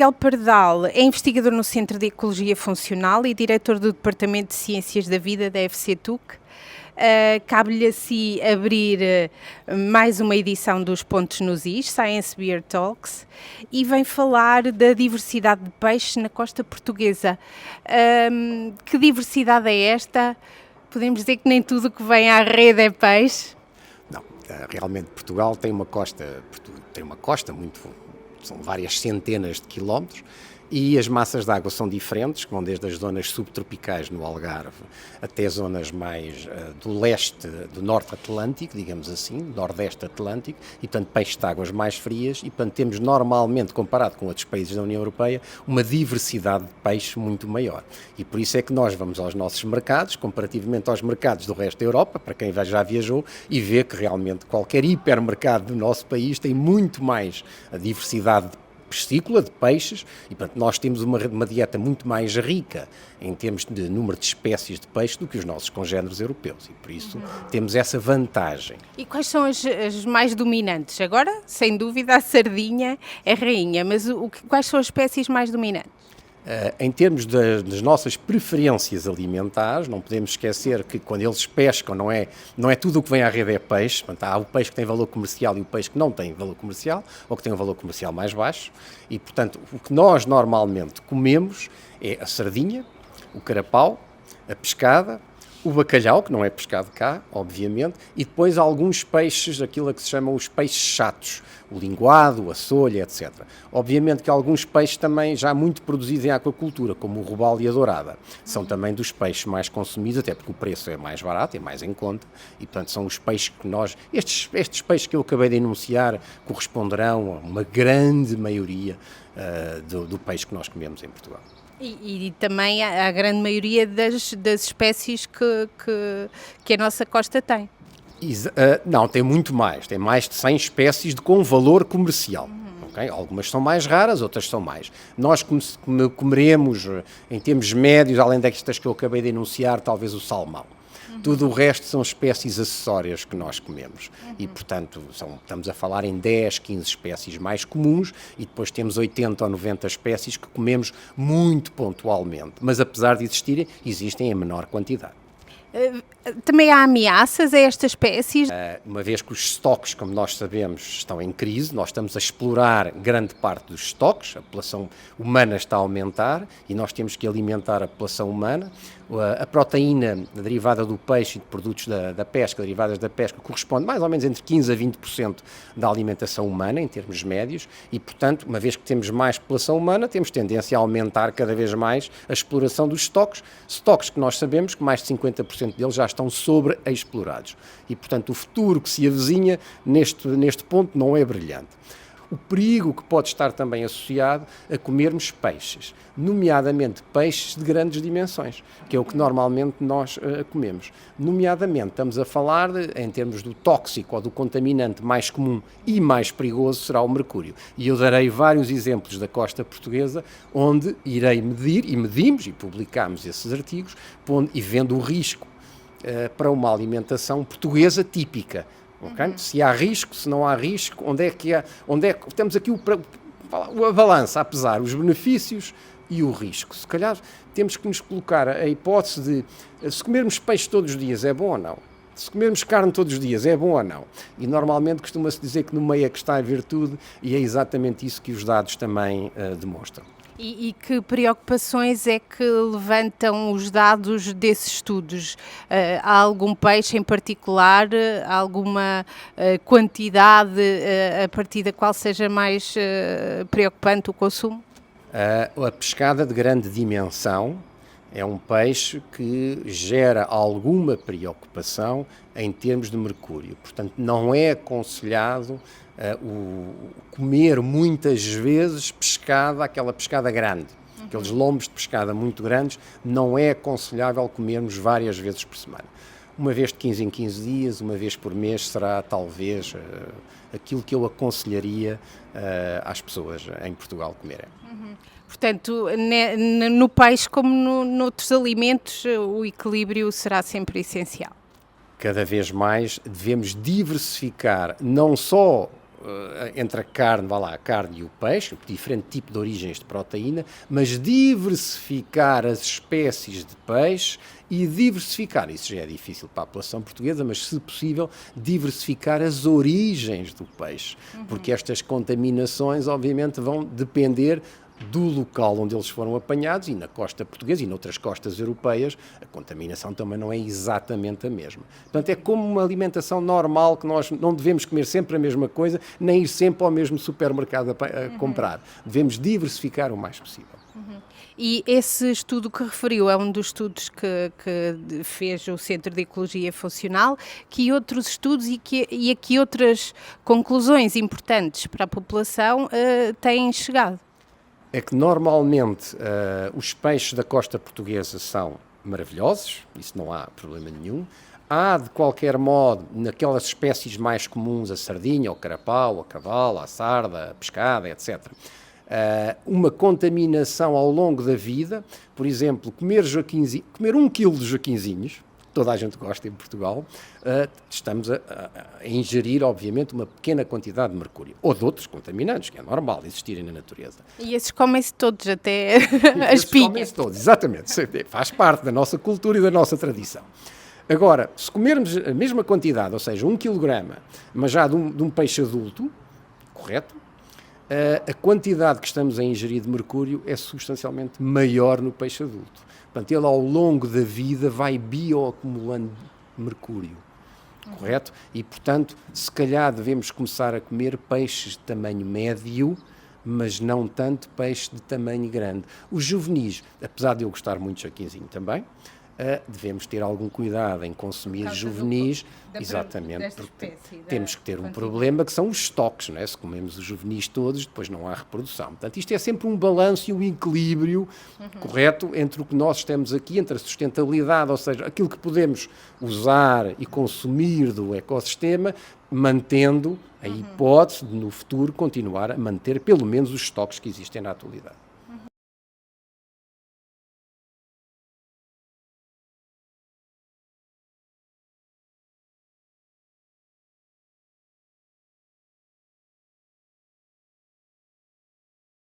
Miguel Pardal é investigador no Centro de Ecologia Funcional e diretor do Departamento de Ciências da Vida da FCTUC. Cabe-lhe assim abrir mais uma edição dos Pontos nos Is, Science Beer Talks, e vem falar da diversidade de peixes na costa portuguesa. Que diversidade é esta? Podemos dizer que nem tudo que vem à rede é peixe? Não, realmente Portugal tem uma costa muito, são várias centenas de quilómetros, e as massas de água são diferentes, que vão desde as zonas subtropicais no Algarve até zonas mais do leste, do norte atlântico, digamos assim, nordeste atlântico, e portanto peixes de águas mais frias, e portanto temos normalmente, comparado com outros países da União Europeia, uma diversidade de peixe muito maior. E por isso é que nós vamos aos nossos mercados, comparativamente aos mercados do resto da Europa, para quem já viajou, e vê que realmente qualquer hipermercado do nosso país tem muito mais a diversidade de piscícola, de peixes, e portanto nós temos uma dieta muito mais rica em termos de número de espécies de peixe do que os nossos congêneres europeus, e por isso temos essa vantagem. E quais são as mais dominantes? Agora, sem dúvida, a sardinha é rainha, mas quais são as espécies mais dominantes? Em termos das nossas preferências alimentares, não podemos esquecer que quando eles pescam não é tudo o que vem à rede é peixe. Portanto, há o peixe que tem valor comercial e o peixe que não tem valor comercial, ou que tem um valor comercial mais baixo, e portanto o que nós normalmente comemos é a sardinha, o carapau, a pescada, o bacalhau, que não é pescado cá, obviamente, e depois alguns peixes, aquilo a que se chamam os peixes chatos, o linguado, a solha, etc. Obviamente que alguns peixes também já muito produzidos em aquacultura, como o robalo e a dourada, são também dos peixes mais consumidos, até porque o preço é mais barato, é mais em conta, e portanto são os peixes que nós... Estes peixes que eu acabei de enunciar corresponderão a uma grande maioria do peixe que nós comemos em Portugal. E também a grande maioria das espécies que a nossa costa tem. Não, tem muito mais. Tem mais de 100 espécies com valor comercial. Okay? Algumas são mais raras, outras são mais. Nós comeremos, em termos médios, além destas que eu acabei de enunciar, talvez o salmão. Tudo o resto são espécies acessórias que nós comemos. E, portanto, estamos a falar em 10, 15 espécies mais comuns, e depois temos 80 ou 90 espécies que comemos muito pontualmente. Mas, apesar de existirem, existem em menor quantidade. Também há ameaças a estas espécies? Uma vez que os estoques, como nós sabemos, estão em crise, nós estamos a explorar grande parte dos estoques, a população humana está a aumentar e nós temos que alimentar a população humana. A proteína derivada do peixe e de produtos da pesca, derivadas da pesca, corresponde mais ou menos entre 15% a 20% da alimentação humana, em termos médios, e, portanto, uma vez que temos mais população humana, temos tendência a aumentar cada vez mais a exploração dos estoques que nós sabemos que mais de 50% deles já estão sobreexplorados. E, portanto, o futuro que se avizinha neste ponto não é brilhante. O perigo que pode estar também associado a comermos peixes, nomeadamente peixes de grandes dimensões, que é o que normalmente nós comemos. Nomeadamente, estamos a falar, em termos do tóxico ou do contaminante mais comum e mais perigoso, será o mercúrio. E eu darei vários exemplos da costa portuguesa, onde irei medir, e medimos, e publicamos esses artigos, e vendo o risco para uma alimentação portuguesa típica. Okay? Se há risco, se não há risco, temos aqui a balança a pesar os benefícios e o risco. Se calhar temos que nos colocar a hipótese de se comermos peixe todos os dias é bom ou não? Se comermos carne todos os dias é bom ou não? E normalmente costuma-se dizer que no meio é que está a virtude, e é exatamente isso que os dados também demonstram. E que preocupações é que levantam os dados desses estudos? Há algum peixe em particular, alguma quantidade a partir da qual seja mais preocupante o consumo? A pescada de grande dimensão é um peixe que gera alguma preocupação em termos de mercúrio. Portanto, não é aconselhado comer muitas vezes aquela pescada grande. Aqueles lombos de pescada muito grandes, não é aconselhável comermos várias vezes por semana. Uma vez de 15 em 15 dias, uma vez por mês, será talvez aquilo que eu aconselharia às pessoas em Portugal comerem. Portanto, no peixe como noutros alimentos, o equilíbrio será sempre essencial. Cada vez mais devemos diversificar não só entre a carne, a carne e o peixe, diferente tipo de origens de proteína, mas diversificar as espécies de peixe e diversificar, isso já é difícil para a população portuguesa, mas se possível, diversificar as origens do peixe, porque estas contaminações obviamente vão depender do local onde eles foram apanhados, e na costa portuguesa e noutras costas europeias a contaminação também não é exatamente a mesma. Portanto, é como uma alimentação normal, que nós não devemos comer sempre a mesma coisa, nem ir sempre ao mesmo supermercado a comprar. Devemos diversificar o mais possível. E esse estudo que referiu é um dos estudos que fez o Centro de Ecologia Funcional. Que outros estudos e a que outras conclusões importantes para a população têm chegado? É que normalmente os peixes da costa portuguesa são maravilhosos, isso não há problema nenhum. Há, de qualquer modo, naquelas espécies mais comuns, a sardinha, o carapau, a cavala, a sarda, a pescada, etc., uma contaminação ao longo da vida. Por exemplo, comer 1 quilo de joaquinzinhos, toda a gente gosta em Portugal, estamos a ingerir, obviamente, uma pequena quantidade de mercúrio. Ou de outros contaminantes, que é normal existirem na natureza. E esses comem-se todos, até as pinhas. Comem-se todos, exatamente. Faz parte da nossa cultura e da nossa tradição. Agora, se comermos a mesma quantidade, ou seja, 1 kg, mas já de um peixe adulto, correto? A quantidade que estamos a ingerir de mercúrio é substancialmente maior no peixe adulto. Portanto, ele ao longo da vida vai bioacumulando mercúrio, correto? E, portanto, se calhar devemos começar a comer peixes de tamanho médio, mas não tanto peixe de tamanho grande. Os juvenis, apesar de eu gostar muito de jaquinzinho também, devemos ter algum cuidado em consumir juvenis, exatamente, porque temos que ter um problema que são os estoques, não é? Se comemos os juvenis todos, depois não há reprodução. Portanto, isto é sempre um balanço e um equilíbrio correto entre o que nós temos aqui, entre a sustentabilidade, ou seja, aquilo que podemos usar e consumir do ecossistema, mantendo a hipótese de, no futuro, continuar a manter pelo menos os estoques que existem na atualidade.